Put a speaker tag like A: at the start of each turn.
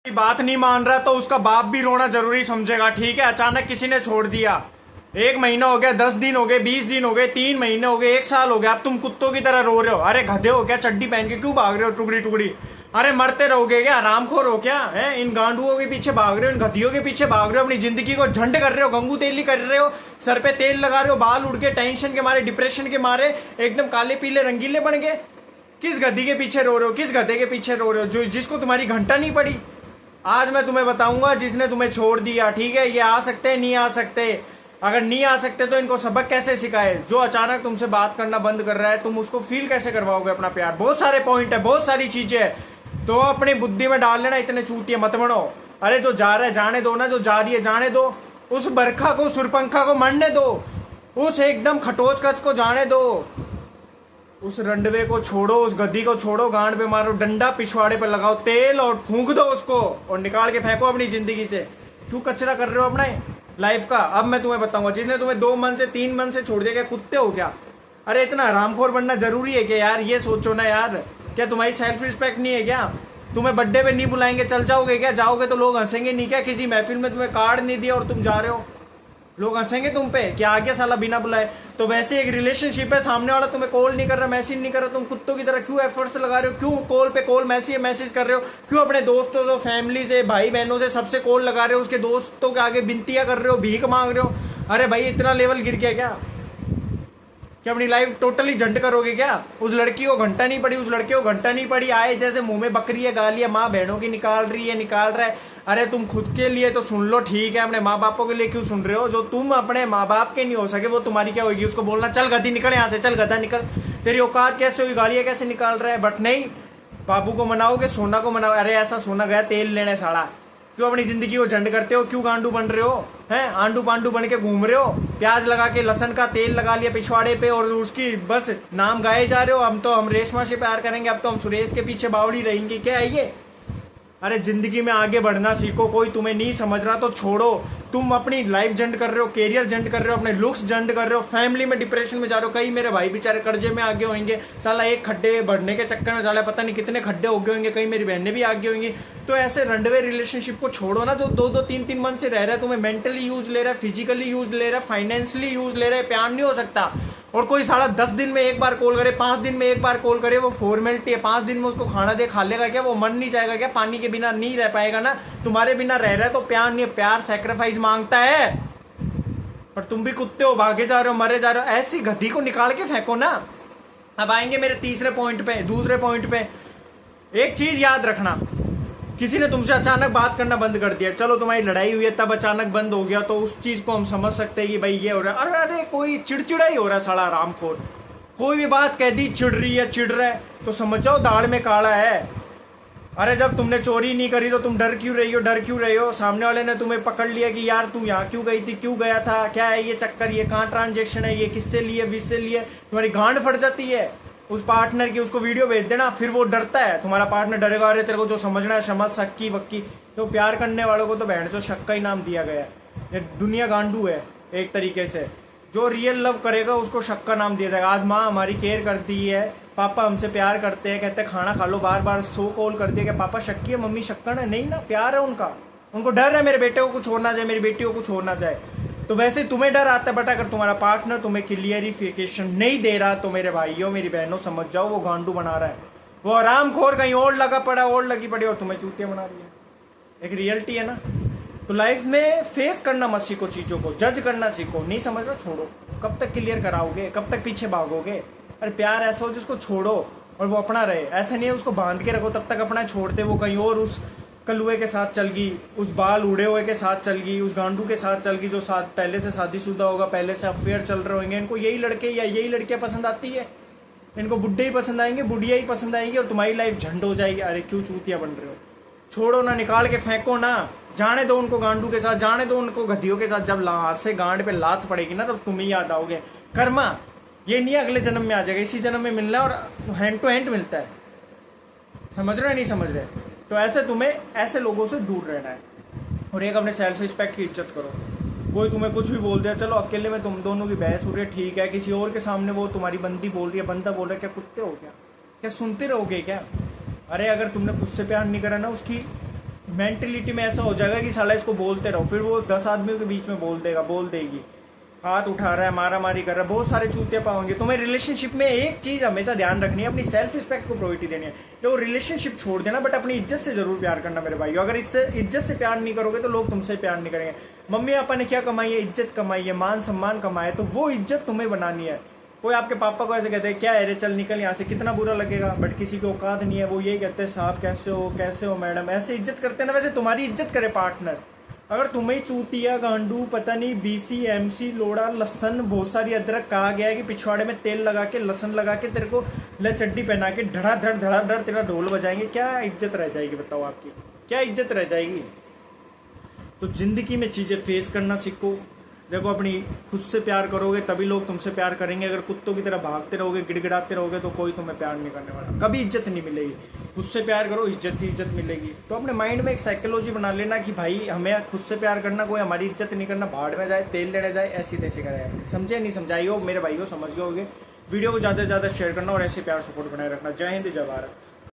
A: की बात नहीं मान रहा तो उसका बाप भी रोना जरूरी समझेगा। ठीक है, अचानक किसी ने छोड़ दिया, 1 महीना हो गया, 10 दिन हो गए, 20 दिन हो गए, 3 महीने हो गए, 1 साल हो गया, अब तुम कुत्तों की तरह रो रहे हो। अरे गधे हो क्या, चड्डी पहन के क्यों भाग रहे हो टुकड़ी टुकड़ी? अरे मरते रहोगे क्या? आरामखोर हो क्या है? इन गांडुओं के पीछे भाग रहे हो, इन गधियों के पीछे भाग रहे हो, अपनी जिंदगी को झंड कर रहे हो, गंगू तेली कर रहे हो, सर पे तेल लगा रहे हो, बाल उड़ के टेंशन के मारे, डिप्रेशन के मारे एकदम काले पीले रंगीले बन गए। किस गधी के पीछे रो रहे हो? किस गधे के पीछे रो रहे हो जो जिसको तुम्हारी घंटा नहीं पड़ी? आज मैं तुम्हें बताऊंगा जिसने तुम्हें छोड़ दिया। ठीक है, ये आ सकते नहीं आ सकते, अगर नहीं आ सकते तो इनको सबक कैसे सिखाए? जो अचानक तुमसे बात करना बंद कर रहा है, तुम उसको फील कैसे करवाओगे अपना प्यार? बहुत सारे पॉइंट है, बहुत सारी चीजें है, तो अपनी बुद्धि में डाल लेना, इतने चूतिए मत बनो। अरे जो जा रहा है जाने दो ना, जो जा रही है जाने दो, उस बरखा को, सुरपंखा को मरने दो, उस एकदम खटोच कच को जाने दो, उस रंडवे को छोड़ो, उस गद्दी को छोड़ो, गांड पे मारो डंडा, पिछवाड़े पे लगाओ तेल और फूंक दो उसको और निकाल के फेंको अपनी जिंदगी से। क्यों कचरा कर रहे हो अपने लाइफ का? अब मैं तुम्हें बताऊंगा, जिसने तुम्हें 2 मन से 3 मन से छोड़ दिया, क्या कुत्ते हो क्या? अरे इतना हरामखोर बनना जरूरी है क्या यार? ये सोचो ना यार, क्या तुम्हारी सेल्फ रिस्पेक्ट नहीं है क्या? तुम्हें बर्थडे पे नहीं बुलाएंगे चल जाओगे क्या? जाओगे तो लोग हंसेंगे नहीं क्या? किसी महफिल में तुम्हें कार्ड नहीं दिया और तुम जा रहे हो, लोग हंसेंगे तुम पे क्या? आगे साला बिना बुलाए। तो वैसे एक रिलेशनशिप है, सामने वाला तुम्हें कॉल नहीं कर रहा, मैसेज नहीं कर रहा, तुम कुत्तों की तरह क्यों एफर्ट्स लगा रहे हो? क्यों कॉल पे कॉल, मैसेज कर रहे हो? क्यों अपने दोस्तों से, फैमिली से, भाई बहनों से, सबसे कॉल लगा रहे हो? उसके दोस्तों के आगे बिनतियां कर रहे हो, भीख मांग रहे हो? अरे भाई इतना लेवल गिर गया क्या? क्या अपनी लाइफ टोटली झंड करोगे क्या? उस लड़की को घंटा नहीं पड़ी, उस लड़के को घंटा नहीं पड़ी, आए जैसे मुंह में बकरी है, गालियां माँ बहनों की निकाल रही है, निकाल रहा है। अरे तुम खुद के लिए तो सुन लो, ठीक है, अपने माँ बापों के लिए क्यों सुन रहे हो? जो तुम अपने माँ बाप के नहीं हो सके वो तुम्हारी क्या होगी? उसको बोलना चल गधी निकल यहाँ से, चल गधा निकल, तेरी औकात कैसे हुई, गालियां कैसे निकाल रहा है? बट नहीं, बाबू को मनाओगे, सोना को मनाओ। अरे ऐसा सोना गया तेल लेने साड़ा, क्यों अपनी जिंदगी को झंड करते हो? क्यों गांडू बन रहे हो? हैं आंडू पांडू बन के घूम रहे हो, प्याज लगा के लहसन का तेल लगा लिया पिछवाड़े पे और उसकी बस नाम गाए जा रहे हो। हम रेशमा से प्यार करेंगे, अब तो हम सुरेश के पीछे बावड़ी रहेंगे, क्या है ये? अरे जिंदगी में आगे बढ़ना सीखो, कोई तुम्हें नहीं समझ रहा तो छोड़ो। तुम अपनी लाइफ जंड कर रहे हो, कैरियर जंड कर रहे हो, अपने लुक्स जंड कर रहे हो, फैमिली में डिप्रेशन में जा रहे हो। कई मेरे भाई बेचारे कर्जे में आगे होंगे, साला एक खड्डे बढ़ने के चक्कर में साला पता नहीं कितने खड्डे हो गए होंगे, कई मेरी बहनें भी आगे होंगी। तो ऐसे रंडवे रिलेशनशिप को छोड़ो ना, जो 2-2, 3-3 मंथ से रह रहा है, तुम्हें मेंटली यूज ले रहा है, फिजिकली यूज ले रहा है, फाइनेंशियली यूज ले रहा है, प्यार नहीं हो सकता। और कोई साला 10 दिन में एक बार कॉल करे, 5 दिन में एक बार कॉल करे, वो फॉर्मेलिटी है। 5 दिन में उसको खाना दे, खा लेगा क्या? वो मन नहीं जाएगा क्या? पानी के बिना नहीं रह पाएगा ना? तुम्हारे बिना रह रहा है तो प्यार नहीं है, प्यार सैक्रिफाइस मांगता है। पर तुम भी कुत्ते हो, भागे जा रहे हो, मरे जा रहे हो। ऐसी गधी को निकाल के फेंको ना। अब आएंगे मेरे तीसरे पॉइंट पे, दूसरे पॉइंट पे। एक चीज याद रखना, किसी ने तुमसे अचानक बात करना बंद कर दिया, चलो तुम्हारी लड़ाई हुई है तब अचानक बंद हो गया, तो उस चीज को हम समझ सकते हैं कि भाई ये हो रहा है। अरे अरे कोई चिड़चिड़ा ही हो रहा है साला रामखोर, कोई भी बात कह दी चिड़ रही है, चिड़ रहा है, तो समझ जाओ दाढ़ में काला है। अरे जब तुमने चोरी नहीं करी तो तुम डर क्यों रही हो? डर क्यों रही हो? सामने वाले ने तुम्हें पकड़ लिया कि यार तू यहाँ क्यों गई थी, क्यों गया था, क्या है ये चक्कर, ये कहाँ ट्रांजेक्शन है, ये किससे लिए, किससे लिए? तुम्हारी गांड फट जाती है उस पार्टनर की। उसको वीडियो भेज देना, फिर वो डरता है, तुम्हारा पार्टनर डरेगा। अरे तेरे को जो समझना है समझ, सक्की वक्की। तो प्यार करने वालों को तो बहन जो शक का ही नाम दिया गया है। ये दुनिया गांडू है एक तरीके से। जो रियल लव करेगा उसको शक का नाम दिया जाएगा। आज माँ हमारी केयर करती है, पापा हमसे प्यार करते हैं, कहते हैं खाना खा लो, बार बार सो कॉल कर दिया कि पापा शक्की है, मम्मी शक्कन है। नहीं ना, प्यार है उनका, उनको डर है मेरे बेटे को कुछ हो ना जाए, मेरी बेटी को कुछ हो ना जाए। तो वैसे तुम्हें डर आता है, बट अगर तुम्हारा पार्टनर तुम्हें क्लियरिफिकेशन नहीं दे रहा तो मेरे भाइयों मेरी बहनों समझ जाओ वो गांडू बना रहा है, वो आरामखोर कहीं और लगा पड़ा, और लगी पड़ी, और तुम्हें चूतिया बना रही है। एक रियलिटी है ना। तो लाइफ में फेस करना मत सीखो, चीजों को जज करना सीखो। नहीं समझ रहा, छोड़ो। कब तक क्लियर कराओगे, कब तक पीछे भागोगे? अरे प्यार ऐसा हो जिसको छोड़ो और वो अपना रहे। ऐसा नहीं है उसको बांध के रखो तब तक अपना, छोड़ते वो कहीं और उस कलुए के साथ चल गई, उस बाल उड़े हुए के साथ चल गई, उस गांडू के साथ चल गई जो साथ पहले से शादीशुदा होगा, पहले से अफेयर चल रहे होंगे। इनको यही लड़के या यही लड़कियां पसंद आती है, इनको बुड्ढे ही पसंद आएंगे, बुढ़िया ही पसंद आएंगी, और तुम्हारी लाइफ झंड हो जाएगी। अरे क्यों चूतिया बन रहे हो? छोड़ो ना, निकाल के फेंको ना, जाने दो उनको गांडू के साथ, जाने दो उनको गधियों के साथ। जब हाथ से गांड पे लात पड़ेगी ना तब तुम ही याद आओगे। कर्मा ये नहीं अगले जन्म में आ जाएगा, इसी जन्म में मिलना है, और हैंड टू हैंड मिलता है। समझ रहे नहीं समझ रहे? तो ऐसे तुम्हें ऐसे लोगों से दूर रहना है, और एक अपने सेल्फ रिस्पेक्ट की इज्जत करो। कोई तुम्हें कुछ भी बोल दिया, चलो अकेले में तुम दोनों की बहस हो रही है, ठीक है, किसी और के सामने वो तुम्हारी बंदी बोल रही है, बंदा बोल रहा है, क्या कुत्ते हो क्या? क्या सुनते रहोगे क्या? अरे अगर तुमने खुद से प्यार नहीं करा ना, उसकी मेंटेलिटी में ऐसा हो जाएगा कि साला इसको बोलते रहो, फिर वो 10 आदमियों के बीच में बोल देगा, बोल देगी, हाथ उठा रहा है, मारा मारी कर रहा है, बहुत सारे चूतिया पाओगे। तुम्हें रिलेशनशिप में एक चीज हमेशा ध्यान रखनी है, अपनी सेल्फ रिस्पेक्ट को प्रायोरिटी देनी है। तो रिलेशनशिप छोड़ देना, बट अपनी इज्जत से जरूर प्यार करना मेरे भाई। अगर इससे इज्जत से प्यार नहीं करोगे तो लोग तुमसे प्यार नहीं करेंगे। मम्मी पापा ने क्या कमाई है? इज्जत कमाई है, मान सम्मान कमाए, तो वो इज्जत तुम्हें बनानी है। कोई आपके पापा को ऐसे कहते हैं क्या है रे, चल निकल यहाँ से, कितना बुरा लगेगा, बट किसी को औकात नहीं है, वो यही कहते हैं साहब कैसे हो मैडम, ऐसे इज्जत करते हैं ना, वैसे तुम्हारी इज्जत करे पार्टनर। अगर तुम्हें चूतिया गांडू पता नहीं बीसी एमसी लोड़ा लसन बहुत सारी अदरक कहा गया है कि पिछवाड़े में तेल लगा के लसन लगा के तेरे को चड्डी पहना के धड़ाधड़ तेरा ढोल बजाएंगे, क्या इज्जत रह जाएगी बताओ? आपकी क्या इज्जत रह जाएगी? तो जिंदगी में चीजें फेस करना सीखो। देखो, अपनी खुद से प्यार करोगे तभी लोग तुमसे प्यार करेंगे। अगर कुत्तों की तरह भागते रहोगे, गिड़गिड़ाते रहोगे, तो कोई तुम्हें प्यार नहीं करने वाला, कभी इज्जत नहीं मिलेगी। खुद से प्यार करो, इज्जत की इज्जत मिलेगी। तो अपने माइंड में एक साइकोलॉजी बना लेना कि भाई हमें खुद से प्यार करना, कोई हमारी इज्जत नहीं करना, भाड़ में जाए, तेल लेने जाए, ऐसी तैसे करे। समझे नहीं समझाई हो मेरे भाई को, समझ गए होगे। वीडियो को ज़्यादा से ज़्यादा शेयर करना और ऐसे प्यार सपोर्ट बनाए रखना। जय हिंद, जय भारत।